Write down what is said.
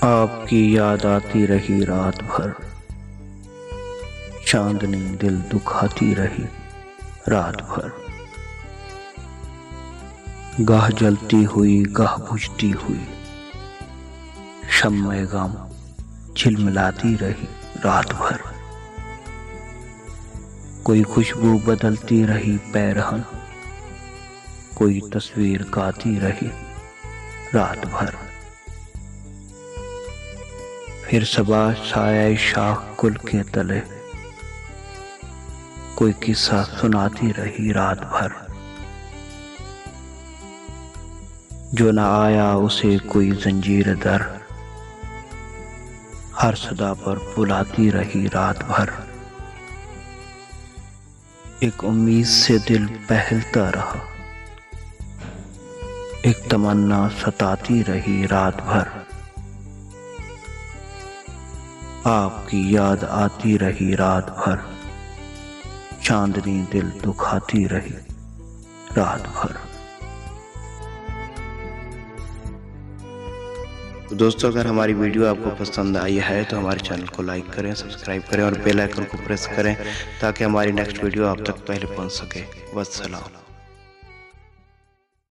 आपकी याद आती रही रात भर, चांदनी दिल दुखाती रही रात भर। गाह जलती हुई गाह बुझती हुई, शम्मे गम झिलमिलाती रही रात भर। कोई खुशबू बदलती रही पैरहन, कोई तस्वीर गाती रही रात भर। फिर सबा साया शाख कुल के तले, कोई किस्सा सुनाती रही रात भर। जो न आया उसे कोई जंजीर दर, हर सदा पर बुलाती रही रात भर। एक उम्मीद से दिल बहलता रहा, एक तमन्ना सताती रही रात भर। आपकी याद आती रही रात भर, चांदनी दिल दुखाती रही रात भर। तो दोस्तों, अगर हमारी वीडियो आपको पसंद आई है तो हमारे चैनल को लाइक करें, सब्सक्राइब करें और बेल आइकन को प्रेस करें ताकि हमारी नेक्स्ट वीडियो आप तक पहले पहुंच सके। वस्सलाम।